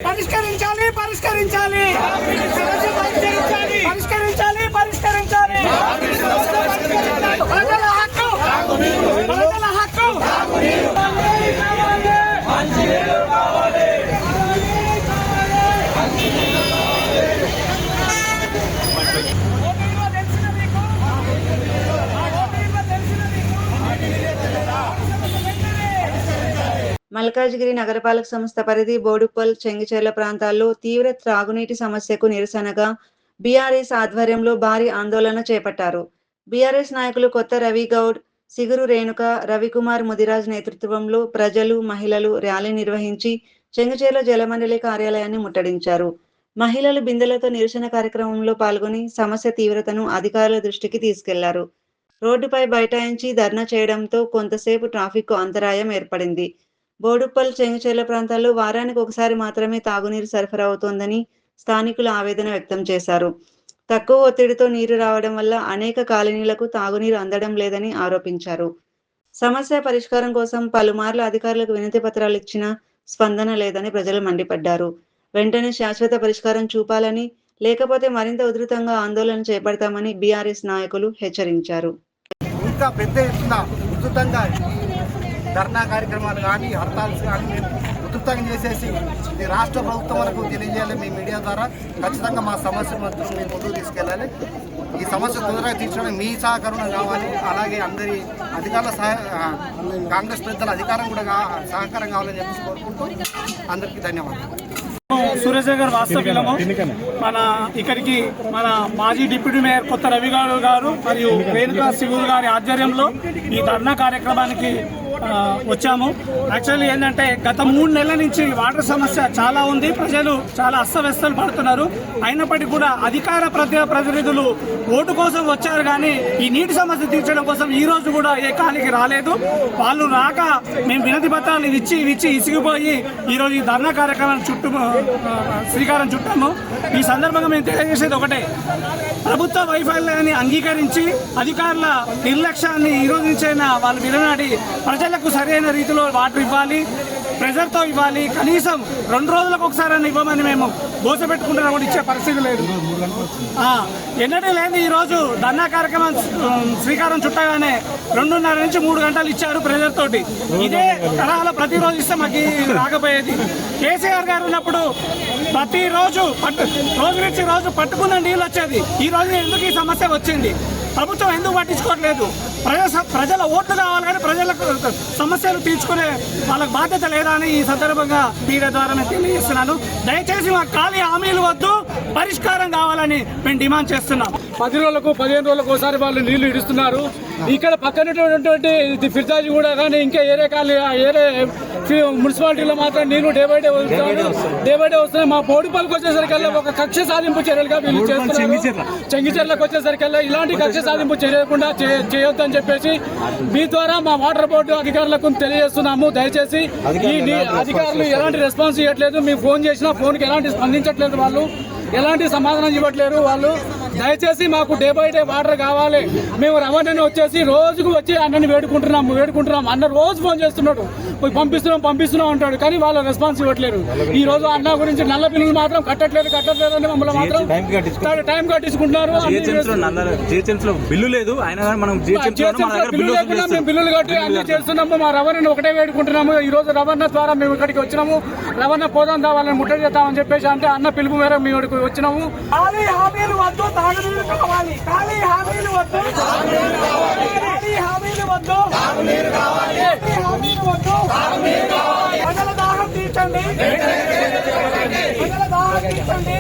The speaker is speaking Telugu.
పరిష్కరించాలి పరిష్కరించాలి పరిష్కరించాలి పరిష్కరించాలి ప్రజల హక్కు ప్రజల హక్కు మల్కాజ్గిరి నగరపాలక సంస్థ పరిధి బోడుప్పల్ చెంగిచెర్ల ప్రాంతాల్లో తీవ్ర త్రాగునీటి సమస్యకు నిరసనగా బీఆర్ఎస్ ఆధ్వర్యంలో భారీ ఆందోళన చేపట్టారు. బీఆర్ఎస్ నాయకులు కొత్త రవిగౌడ్, సిగురు రేణుక, రవికుమార్ ముదిరాజ్ నేతృత్వంలో ప్రజలు, మహిళలు ర్యాలీ నిర్వహించి చెంగిచెర్ల జలమండలి కార్యాలయాన్ని ముట్టడించారు. మహిళలు బిందెలతో నిరసన కార్యక్రమంలో పాల్గొని సమస్య తీవ్రతను అధికారుల దృష్టికి తీసుకెళ్లారు. రోడ్డుపై బైఠాయించి ధర్నా చేయడంతో కొంతసేపు ట్రాఫిక్ అంతరాయం ఏర్పడింది. బోడుప్పల్ చెంగిచెర్ల ప్రాంతాల్లో వారానికి ఒకసారి మాత్రమే తాగునీరు సరఫరా అవుతోందని స్థానికులు ఆవేదన వ్యక్తం చేశారు. తక్కువ ఒత్తిడితో నీరు రావడం వల్ల అనేక కాలనీలకు తాగునీరు అందడం లేదని ఆరోపించారు. సమస్య పరిష్కారం కోసం పలుమార్లు అధికారులకు వినతి పత్రాలు ఇచ్చినా స్పందన లేదని ప్రజలు మండిపడ్డారు. వెంటనే శాశ్వత పరిష్కారం చూపాలని, లేకపోతే మరింత ఉధృతంగా ఆందోళన చేపడతామని బీఆర్ఎస్ నాయకులు హెచ్చరించారు. ఇంకా పెద్ద ఎత్తున ఉధృతంగా ధర్నా కార్యక్రమాలు కానీ హర్తాల్స్ కానీ మేము ఉధృతంగా చేసేసి ఇది రాష్ట్ర ప్రభుత్వం వరకు తెలియజేయాలి. మీ మీడియా ద్వారా ఖచ్చితంగా మా సమస్య మాత్రం మేము ముందుకు తీసుకెళ్ళాలి. ఈ సమస్య తొందరగా తీర్చడం మీ సహకారం కావాలి. అలాగే అందరి అధికారుల కాంగ్రెస్ పెద్దల అధికారం కూడా సహకారం కావాలని చెప్పి కోరుకుంటూ అందరికీ ధన్యవాదాలు. సూర్యశేఖర్ వాస్తవ్యులము ఇక్కడికి మన మాజీ డిప్యూటీ మేయర్ కొత్త రవిగౌడ్ గారు మరియు రేణుకా సిగురు గారి ఆధ్వర్యంలో ఈ ధర్నా కార్యక్రమానికి వచ్చాము. యాక్చువల్లీ ఏంటంటే గత 3 నెలల నుంచి వాటర్ సమస్య చాలా ఉంది. ప్రజలు చాలా అస్తవ్యస్తలు పడుతున్నారు. అయినప్పటికీ కూడా అధికార ప్రతినిధులు ఓటు కోసం వచ్చారు కానీ ఈ నీటి సమస్య తీర్చడం కోసం ఈ రోజు కూడా ఏ కాలికి రాలేదు. వాళ్ళు రాక మేము వినతి పత్రాలు ఇచ్చి ఇసిగిపోయి ఈరోజు ఈ ధర్నా కార్యక్రమాన్ని శ్రీకారం చుట్టాము. ఈ సందర్భంగా మేము తెలియజేసేది ఒకటే, ప్రభుత్వ వైఫల్యాన్ని అంగీకరించి అధికారుల నిర్లక్ష్యాన్ని ఈ రోజు నుంచైనా వాళ్ళు విననాడి ప్రజలకు సరైన రీతిలో వాటర్ ఇవ్వాలి, ప్రెజర్తో ఇవ్వాలి. కనీసం 2 రోజులకు ఒకసారి ఇవ్వమని మేము దోషపెట్టుకుంటున్నా కూడా ఇచ్చే పరిస్థితి లేదు. ఎన్నడూ లేని ఈరోజు ధర్నా కార్యక్రమం శ్రీకారం చుట్టగానే 2:30 నుంచి 3 గంటలు ఇచ్చారు ప్రెజర్ తోటి. ఇదే తరహాలో ప్రతిరోజు ఇస్తే మాకు రాకపోయేది. కేసీఆర్ గారు ఉన్నప్పుడు ప్రతిరోజు రోజు నుంచి రోజు పట్టుకున్న నీళ్ళు వచ్చేది. ఈ రోజు ఎందుకు ఈ సమస్య వచ్చింది? ప్రభుత్వం ఎందుకు పట్టించుకోవట్లేదు? ప్రజల ఓట్లు కావాలి కానీ ప్రజలకు సమస్యలు తీర్చుకునే వాళ్ళకి బాధ్యత లేదా అని ఈ సందర్భంగా మీడియా ద్వారా నేను తెలియజేస్తున్నాను. దయచేసి మాకు ఖాళీ హామీలు వద్దు, పరిష్కారం కావాలని మేము డిమాండ్ చేస్తున్నాం. 10 రోజులకు 15 రోజులకు ఒకసారి వాళ్ళు నీళ్లు ఇడుస్తున్నారు. ఇక్కడ పక్కనటువంటి ఫిర్జాజీ కూడా కానీ ఇంకా ఏరే మున్సిపాలిటీలో మాత్రం నీళ్లు డే బై డే వస్తున్నాయి. మా బోడుపల్లికి వచ్చేసరికల్లా ఒక కక్ష సాధింపు చర్యలుగా వీళ్ళు చేస్తున్నారు. చెంగిచెర్లకు వచ్చేసరికల్లా ఇలాంటి కక్ష సాధింపు చేయకుండా చేయొద్దని చెప్పేసి మీ ద్వారా మా వాటర్ బోర్డు అధికారులకు తెలియజేస్తున్నాము. దయచేసి ఈ అధికారులు ఎలాంటి రెస్పాన్స్ ఇవ్వట్లేదు. మేము ఫోన్ చేసినా ఫోన్కి ఎలాంటి స్పందించట్లేదు. వాళ్ళు ఎలాంటి సమాధానం ఇవ్వట్లేరు. వాళ్ళు దయచేసి మాకు డే బై డే వాటర్ కావాలి. మేము రవాణాని వచ్చేసి రోజుకు వచ్చి అన్నని వేడుకుంటున్నాం. అన్న రోజు ఫోన్ చేస్తున్నాడు, పోయి పంపిస్తున్నాం అంటాడు. కానీ వాళ్ళు రెస్పాన్స్ ఇవ్వట్లేరు. ఈ రోజు అన్న గురించి నల్ల బిల్లులు మాత్రం కట్టట్లేదు అని మమ్మల్ని మాత్రం టైం కట్టించుకుంటున్నారు. బిల్లు లేదు, మేము బిల్లులు కట్టి అన్ని చేస్తున్నాము. మా రవాణాని ఒకటే వేడుకుంటున్నాము. ఈ రోజు రవాణా ద్వారా మేము ఇక్కడికి వచ్చినాము. రవాణా పోదాం కావాలని ముట్టడి చేద్దామని చెప్పేసి అంటే అన్న పిలుపు మేరకు మేము ఇక్కడికి వచ్చినాము. ఖాళీ హామీలు వద్దు, తాగునీరు కావాలి. ఖాళీ హామీలు వద్దు, ఖాళీ హామీలు వద్దు, ప్రజల దాహం తీర్చండి, ప్రజల దాహం తీర్చండి.